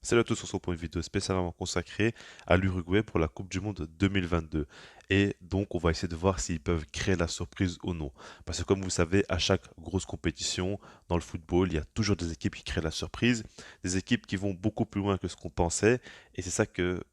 Salut à tous, on se retrouve pour une vidéo spécialement consacrée à l'Uruguay pour la Coupe du Monde 2022. Et donc, on va essayer de voir s'ils peuvent créer la surprise ou non. Parce que comme vous savez, à chaque grosse compétition dans le football, il y a toujours des équipes qui créent la surprise, des équipes qui vont beaucoup plus loin que ce qu'on pensait. Et c'est ça que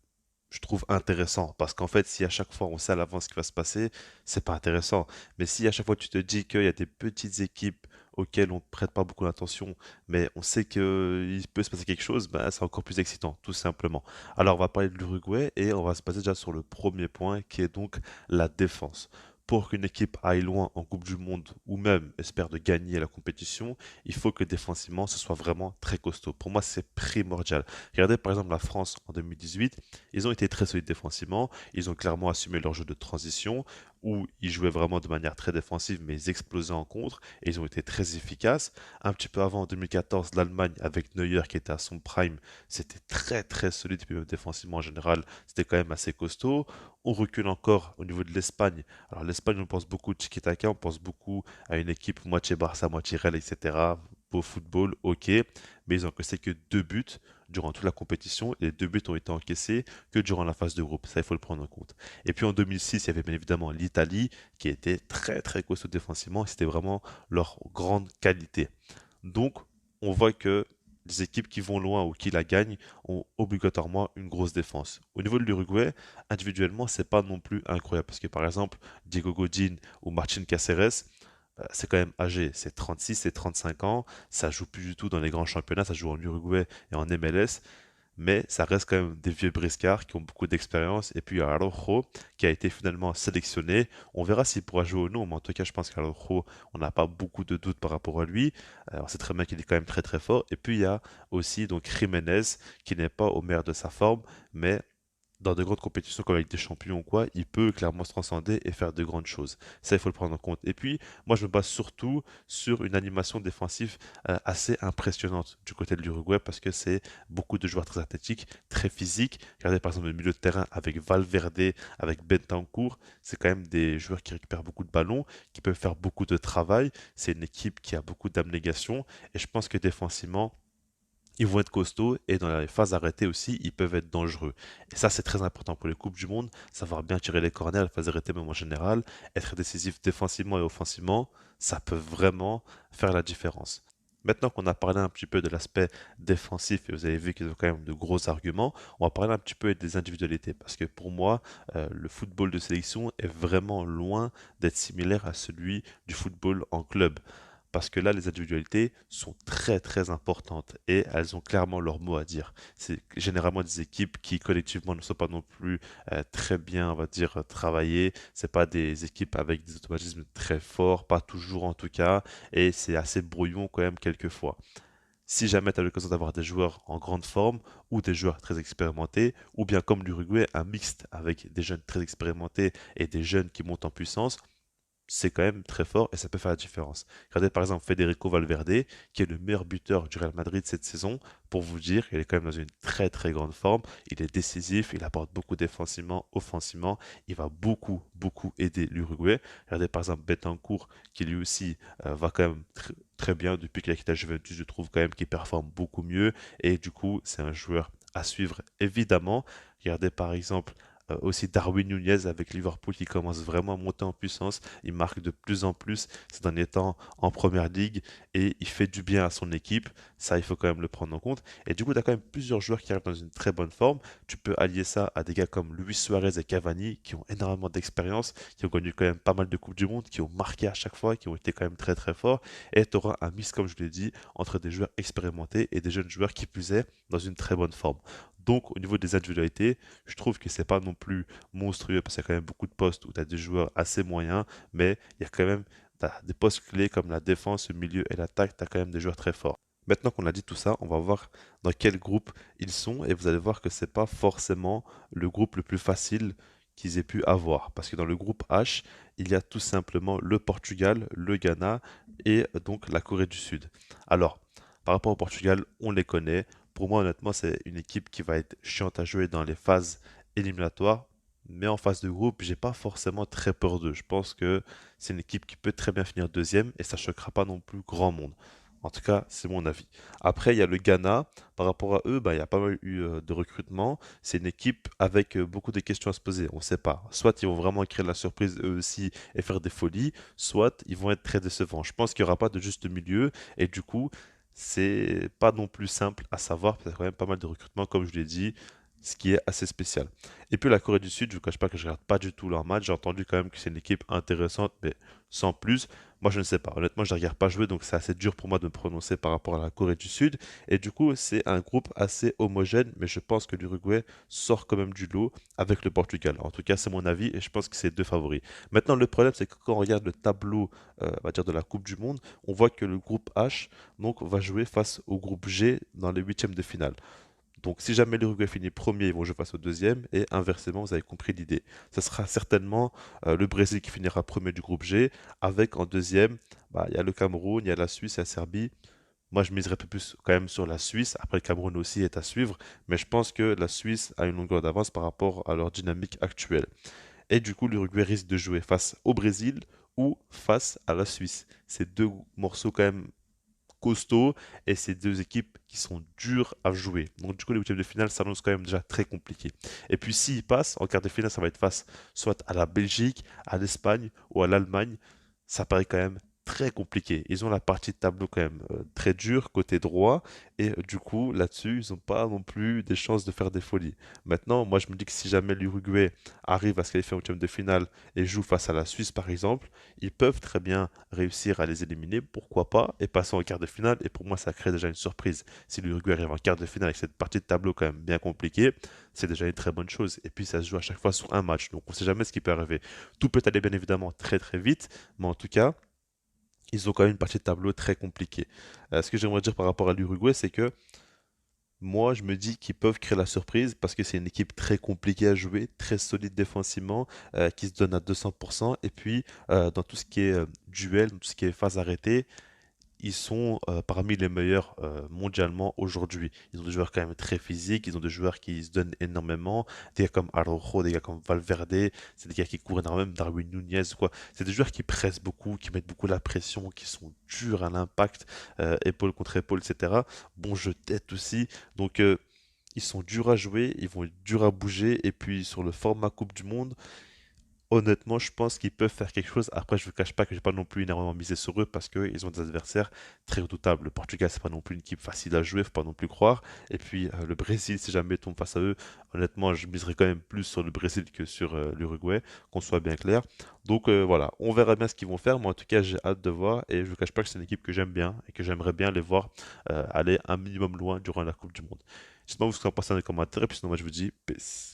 je trouve intéressant. Parce qu'en fait, si à chaque fois on sait à l'avance ce qui va se passer, c'est pas intéressant. Mais si à chaque fois tu te dis qu'il y a des petites équipes auxquelles on ne prête pas beaucoup d'attention, mais on sait qu'il peut se passer quelque chose, bah, c'est encore plus excitant, tout simplement. Alors, on va parler de l'Uruguay et on va se baser déjà sur le premier point qui est donc la défense. Pour qu'une équipe aille loin en Coupe du Monde ou même espère de gagner la compétition, il faut que défensivement ce soit vraiment très costaud. Pour moi, c'est primordial. Regardez par exemple la France en 2018, ils ont été très solides défensivement, ils ont clairement assumé leur jeu de transition où ils jouaient vraiment de manière très défensive mais ils explosaient en contre et ils ont été très efficaces. Un petit peu avant, en 2014, l'Allemagne avec Neuer qui était à son prime, c'était très très solide, et puis même défensivement en général, c'était quand même assez costaud. On recule encore au niveau de l'Espagne. Alors l'Espagne, on pense beaucoup de tiki-taka, on pense beaucoup à une équipe moitié Barça, moitié Real, etc. Beau football, ok, mais ils ont encaissé que deux buts durant toute la compétition et les deux buts ont été encaissés que durant la phase de groupe. Ça, il faut le prendre en compte. Et puis en 2006, il y avait bien évidemment l'Italie qui était très très costaud défensivement. C'était vraiment leur grande qualité. Donc, on voit que les équipes qui vont loin ou qui la gagnent ont obligatoirement une grosse défense. Au niveau de l'Uruguay, individuellement, c'est pas non plus incroyable parce que par exemple, Diego Godin ou Martin Caceres, c'est quand même âgé, c'est 36 et 35 ans, ça joue plus du tout dans les grands championnats, ça joue en Uruguay et en MLS, mais ça reste quand même des vieux briscards qui ont beaucoup d'expérience. Et puis il y a Araujo qui a été finalement sélectionné. On verra s'il pourra jouer ou non, mais en tout cas, je pense qu'Araujo, on n'a pas beaucoup de doutes par rapport à lui. On sait très bien qu'il est quand même très très fort. Et puis il y a aussi donc Jiménez qui n'est pas au meilleur de sa forme, mais dans de grandes compétitions comme avec des champions ou quoi, il peut clairement se transcender et faire de grandes choses. Ça, il faut le prendre en compte. Et puis, moi, je me base surtout sur une animation défensive assez impressionnante du côté de l'Uruguay parce que c'est beaucoup de joueurs très athlétiques, très physiques. Regardez par exemple le milieu de terrain avec Valverde, avec Bentancur, c'est quand même des joueurs qui récupèrent beaucoup de ballons, qui peuvent faire beaucoup de travail. C'est une équipe qui a beaucoup d'abnégation et je pense que défensivement, ils vont être costauds et dans les phases arrêtées aussi, ils peuvent être dangereux. Et ça, c'est très important pour les Coupes du Monde, savoir bien tirer les corners, les phases arrêtées même en général, être décisif défensivement et offensivement, ça peut vraiment faire la différence. Maintenant qu'on a parlé un petit peu de l'aspect défensif et vous avez vu qu'ils ont quand même de gros arguments, on va parler un petit peu des individualités parce que pour moi, le football de sélection est vraiment loin d'être similaire à celui du football en club parce que là, les individualités sont très très importantes et elles ont clairement leur mot à dire. C'est généralement des équipes qui collectivement ne sont pas non plus très bien, on va dire, travaillées. C'est pas des équipes avec des automatismes très forts, pas toujours en tout cas, et c'est assez brouillon quand même quelquefois. Si jamais tu as l'occasion d'avoir des joueurs en grande forme ou des joueurs très expérimentés, ou bien comme l'Uruguay, un mixte avec des jeunes très expérimentés et des jeunes qui montent en puissance, c'est quand même très fort et ça peut faire la différence. Regardez par exemple Federico Valverde, qui est le meilleur buteur du Real Madrid cette saison. Pour vous dire, il est quand même dans une très très grande forme. Il est décisif, il apporte beaucoup défensivement, offensivement. Il va beaucoup beaucoup aider l'Uruguay. Regardez par exemple Betancourt, qui lui aussi va quand même très bien depuis qu'il a quitté la Juventus. Je trouve quand même qu'il performe beaucoup mieux et du coup c'est un joueur à suivre évidemment. Regardez par exemple aussi Darwin Nunez avec Liverpool qui commence vraiment à monter en puissance. Il marque de plus en plus ces derniers temps en première ligue et il fait du bien à son équipe. Ça, il faut quand même le prendre en compte. Et du coup, tu as quand même plusieurs joueurs qui arrivent dans une très bonne forme. Tu peux allier ça à des gars comme Luis Suarez et Cavani qui ont énormément d'expérience, qui ont gagné quand même pas mal de Coupes du Monde, qui ont marqué à chaque fois, qui ont été quand même très très forts. Et tu auras un mix, comme je l'ai dit, entre des joueurs expérimentés et des jeunes joueurs qui plus est dans une très bonne forme. Donc, au niveau des individualités, je trouve que c'est pas non plus monstrueux parce qu'il y a quand même beaucoup de postes où tu as des joueurs assez moyens, mais il y a quand même t'as des postes clés comme la défense, le milieu et l'attaque, tu as quand même des joueurs très forts. Maintenant qu'on a dit tout ça, on va voir dans quel groupe ils sont et vous allez voir que c'est pas forcément le groupe le plus facile qu'ils aient pu avoir parce que dans le groupe H, il y a tout simplement le Portugal, le Ghana et donc la Corée du Sud. Alors, par rapport au Portugal, on les connaît. Pour moi, honnêtement, c'est une équipe qui va être chiante à jouer dans les phases éliminatoires. Mais en phase de groupe, j'ai pas forcément très peur d'eux. Je pense que c'est une équipe qui peut très bien finir deuxième et ça choquera pas non plus grand monde. En tout cas, c'est mon avis. Après, il y a le Ghana. Par rapport à eux, bah, il y a pas mal eu de recrutement. C'est une équipe avec beaucoup de questions à se poser. On ne sait pas. Soit ils vont vraiment créer la surprise eux aussi et faire des folies, soit ils vont être très décevants. Je pense qu'il n'y aura pas de juste milieu. Et du coup, c'est pas non plus simple à savoir. Parce qu'il y a quand même pas mal de recrutement, comme je l'ai dit, ce qui est assez spécial. Et puis la Corée du Sud, je ne vous cache pas que je regarde pas du tout leur match. J'ai entendu quand même que c'est une équipe intéressante, mais sans plus. Moi, je ne sais pas. Honnêtement, je ne regarde pas jouer, donc c'est assez dur pour moi de me prononcer par rapport à la Corée du Sud. Et du coup, c'est un groupe assez homogène, mais je pense que l'Uruguay sort quand même du lot avec le Portugal. En tout cas, c'est mon avis et je pense que c'est deux favoris. Maintenant, le problème, c'est que quand on regarde le tableau, on va dire de la Coupe du Monde, on voit que le groupe H donc va jouer face au groupe G dans les huitièmes de finale. Donc, si jamais l'Uruguay finit premier, ils vont jouer face au deuxième, et inversement, vous avez compris l'idée. Ce sera certainement le Brésil qui finira premier du groupe G, avec en deuxième, bah, il y a le Cameroun, il y a la Suisse et la Serbie. Moi, je miserais un peu plus quand même sur la Suisse. Après, le Cameroun aussi est à suivre, mais je pense que la Suisse a une longueur d'avance par rapport à leur dynamique actuelle. Et du coup, l'Uruguay risque de jouer face au Brésil ou face à la Suisse. C'est deux morceaux quand même costauds et c'est deux équipes qui sont dures à jouer. Donc du coup les huitièmes de finale s'annoncent quand même déjà très compliqué. Et puis s'ils passent en quart de finale, ça va être face soit à la Belgique, à l'Espagne ou à l'Allemagne. Ça paraît quand même très compliqué. Ils ont la partie de tableau quand même très dure côté droit et du coup là-dessus ils n'ont pas non plus des chances de faire des folies. Maintenant moi je me dis que si jamais l'Uruguay arrive à se qualifier en huitième de finale et joue face à la Suisse par exemple, ils peuvent très bien réussir à les éliminer, pourquoi pas, et passer en quart de finale. Et pour moi, ça crée déjà une surprise. Si l'Uruguay arrive en quart de finale avec cette partie de tableau quand même bien compliquée, c'est déjà une très bonne chose. Et puis, ça se joue à chaque fois sur un match, donc on ne sait jamais ce qui peut arriver. Tout peut aller bien évidemment très très vite, mais en tout cas, ils ont quand même une partie de tableau très compliquée. Ce que j'aimerais dire par rapport à l'Uruguay, c'est que moi, je me dis qu'ils peuvent créer la surprise parce que c'est une équipe très compliquée à jouer, très solide défensivement, qui se donne à 200%. Et puis, dans tout ce qui est duel, dans tout ce qui est phase arrêtée, ils sont parmi les meilleurs mondialement aujourd'hui. Ils ont des joueurs quand même très physiques, ils ont des joueurs qui se donnent énormément, des gars comme Araujo, des gars comme Valverde, c'est des gars qui courent énormément, Darwin Nunez, quoi. C'est des joueurs qui pressent beaucoup, qui mettent beaucoup la pression, qui sont durs à l'impact, épaule contre épaule, etc. Bon jeu de tête aussi. Donc ils sont durs à jouer, ils vont être durs à bouger, et puis sur le format Coupe du Monde, honnêtement, je pense qu'ils peuvent faire quelque chose. Après, je ne vous cache pas que je n'ai pas non plus énormément misé sur eux parce qu'ils ont des adversaires très redoutables. Le Portugal, c'est pas non plus une équipe facile à jouer, faut pas non plus croire. Et puis le Brésil, si jamais tombe face à eux, honnêtement, je miserais quand même plus sur le Brésil que sur l'Uruguay, qu'on soit bien clair. Donc voilà, on verra bien ce qu'ils vont faire. Moi, en tout cas, j'ai hâte de voir et je ne vous cache pas que c'est une équipe que j'aime bien et que j'aimerais bien les voir aller un minimum loin durant la Coupe du Monde. Dites-moi vous ce que vous en pensez dans les commentaires et puis sinon, moi, je vous dis peace.